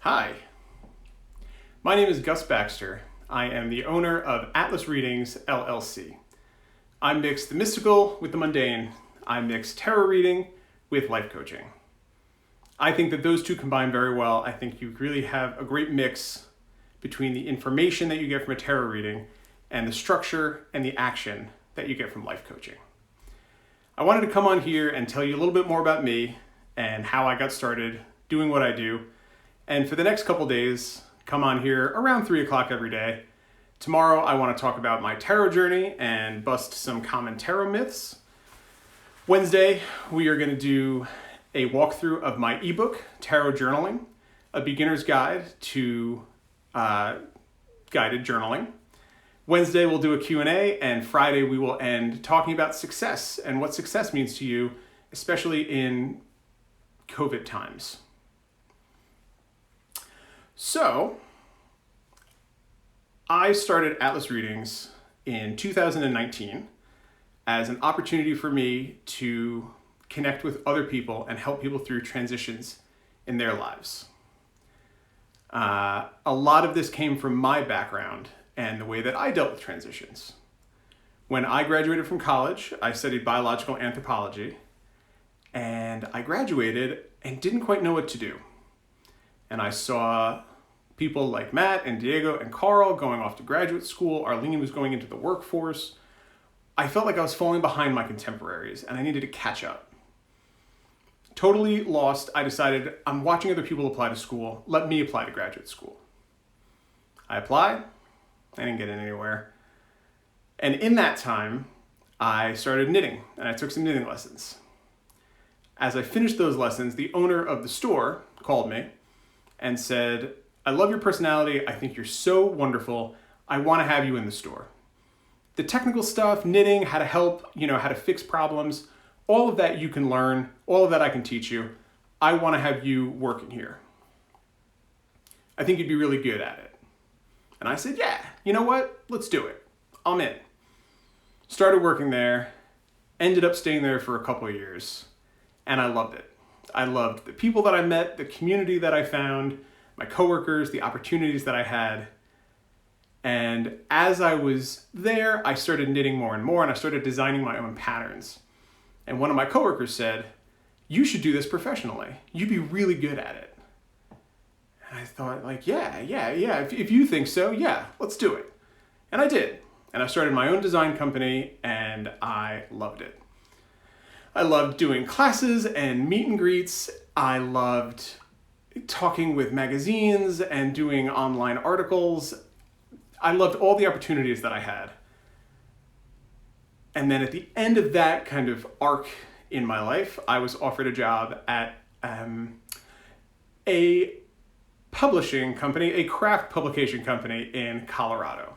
Hi, my name is Gus Baxter. I am the owner of Atlas Readings, LLC. I mix the mystical with the mundane. I mix tarot reading with life coaching. I think that those two combine very well. I think you really have a great mix between the information that you get from a tarot reading and the structure and the action that you get from life coaching. I wanted to come on here and tell you a little bit more about me and how I got started doing what I do. And for the next couple days, come on here around 3 o'clock every day. Tomorrow, I want to talk about my tarot journey and bust some common tarot myths. Wednesday, we are going to do a walkthrough of my ebook, Tarot Journaling, a beginner's guide to guided journaling. Wednesday, we'll do a Q&A, and Friday, we will end talking about success and what success means to you, especially in COVID times. So, I started Atlas Readings in 2019 as an opportunity for me to connect with other people and help people through transitions in their lives. A lot of this came from my background and the way that I dealt with transitions. When I graduated from college, I studied biological anthropology, and I graduated and didn't quite know what to do. And I saw people like Matt and Diego and Carl going off to graduate school. Arlene was going into the workforce. I felt like I was falling behind my contemporaries and I needed to catch up. Totally lost, I decided I'm watching other people apply to school. Let me apply to graduate school. I applied. I didn't get in anywhere. And in that time, I started knitting and I took some knitting lessons. As I finished those lessons, the owner of the store called me and said, "I love your personality. I think you're so wonderful. I want to have you in the store. The technical stuff, knitting, how to help, how to fix problems, all of that you can learn, all of that I can teach you. I want to have you working here. I think you'd be really good at it." And I said, "Yeah, you know what? Let's do it. I'm in." Started working there, ended up staying there for a couple of years, and I loved it. I loved the people that I met, the community that I found, my coworkers, the opportunities that I had. And as I was there, I started knitting more and more, and I started designing my own patterns. And one of my coworkers said, "You should do this professionally. You'd be really good at it." And I thought, yeah. If you think so, yeah, let's do it. And I did. And I started my own design company, and I loved it. I loved doing classes and meet and greets. I loved talking with magazines and doing online articles. I loved all the opportunities that I had. And then at the end of that kind of arc in my life, I was offered a job at a publishing company, a craft publication company in Colorado.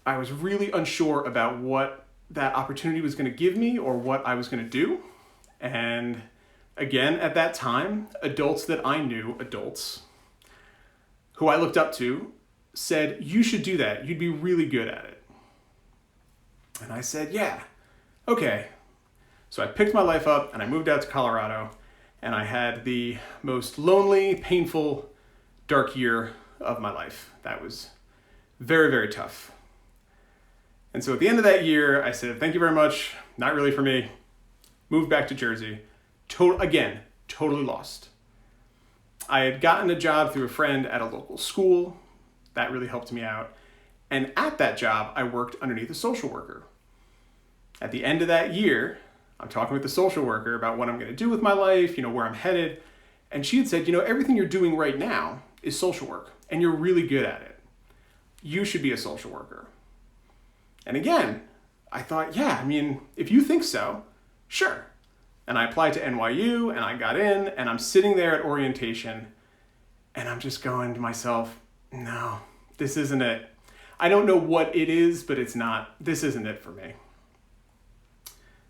I was really unsure about what that opportunity was going to give me or what I was going to do. And again, at that time, adults that I knew, adults who I looked up to, said, "You should do that. You'd be really good at it." And I said, "Yeah, okay." So I picked my life up and I moved out to Colorado, and I had the most lonely, painful, dark year of my life. That was very, very tough. And so at the end of that year, I said, "Thank you very much. Not really for me." Moved back to Jersey. Totally lost. I had gotten a job through a friend at a local school. That really helped me out. And at that job, I worked underneath a social worker. At the end of that year, I'm talking with the social worker about what I'm going to do with my life, where I'm headed. And she had said, "Everything you're doing right now is social work, and you're really good at it. You should be a social worker." And again, I thought, yeah, if you think so, sure. And I applied to NYU, and I got in, and I'm sitting there at orientation, and I'm just going to myself, no, this isn't it. I don't know what it is, but it's not. This isn't it for me.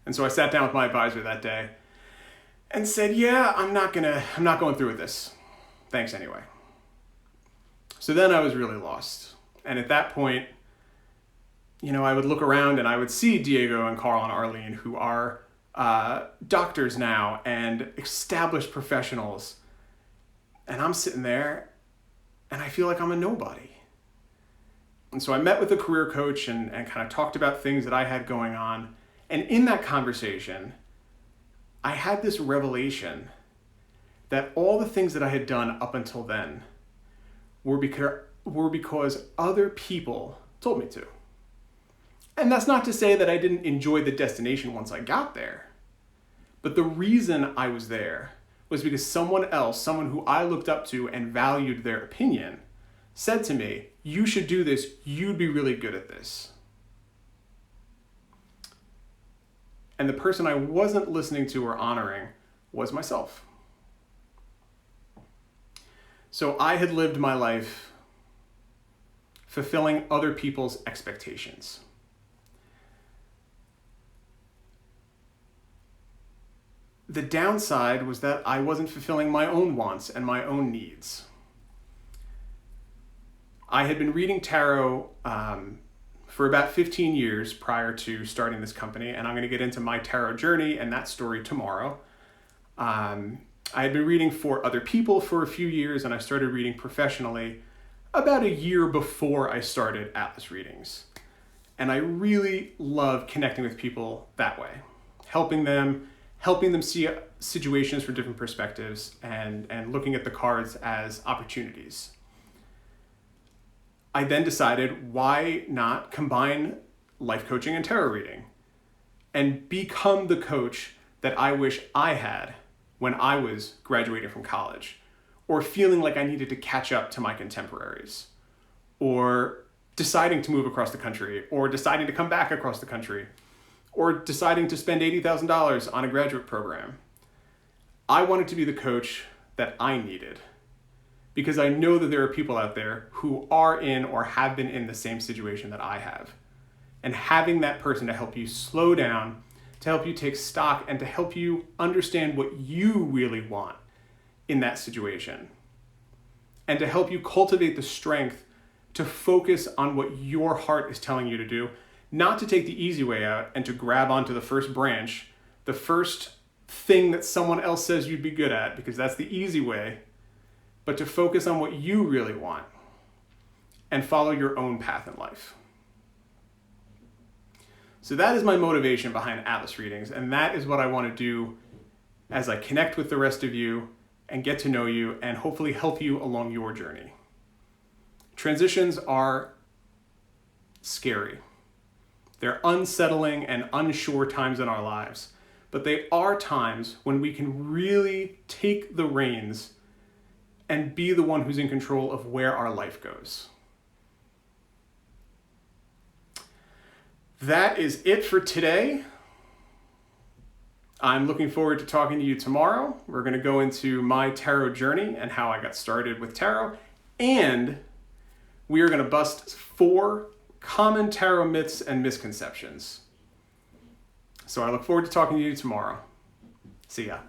And so I sat down with my advisor that day and said, "Yeah, I'm not going through with this. Thanks anyway." So then I was really lost. And at that point, I would look around and I would see Diego and Carl and Arlene, who are doctors now and established professionals, And I'm sitting there and I feel like I'm a nobody. And so I met with a career coach and kind of talked about things that I had going on. And in that conversation, I had this revelation that all the things that I had done up until then were because other people told me to. And that's not to say that I didn't enjoy the destination once I got there. But the reason I was there was because someone else, someone who I looked up to and valued their opinion, said to me, you should do this, you'd be really good at this. And the person I wasn't listening to or honoring was myself. So I had lived my life fulfilling other people's expectations. The downside was that I wasn't fulfilling my own wants and my own needs. I had been reading tarot for about 15 years prior to starting this company, and I'm going to get into my tarot journey and that story tomorrow. I had been reading for other people for a few years, and I started reading professionally about a year before I started Atlas Readings. And I really love connecting with people that way, helping them see situations from different perspectives and looking at the cards as opportunities. I then decided, why not combine life coaching and tarot reading and become the coach that I wish I had when I was graduating from college, or feeling like I needed to catch up to my contemporaries, or deciding to move across the country, or deciding to come back across the country, or deciding to spend $80,000 on a graduate program. I wanted to be the coach that I needed, because I know that there are people out there who are in or have been in the same situation that I have. And having that person to help you slow down, to help you take stock, and to help you understand what you really want in that situation, and to help you cultivate the strength to focus on what your heart is telling you to do, not to take the easy way out and to grab onto the first branch, the first thing that someone else says you'd be good at, because that's the easy way, but to focus on what you really want and follow your own path in life. So that is my motivation behind Atlas Readings, and that is what I want to do as I connect with the rest of you and get to know you and hopefully help you along your journey. Transitions are scary. They're unsettling and unsure times in our lives, but they are times when we can really take the reins and be the one who's in control of where our life goes. That is it for today. I'm looking forward to talking to you tomorrow. We're going to go into my tarot journey and how I got started with tarot, and we are going to bust 4 common tarot myths and misconceptions. So I look forward to talking to you tomorrow. See ya.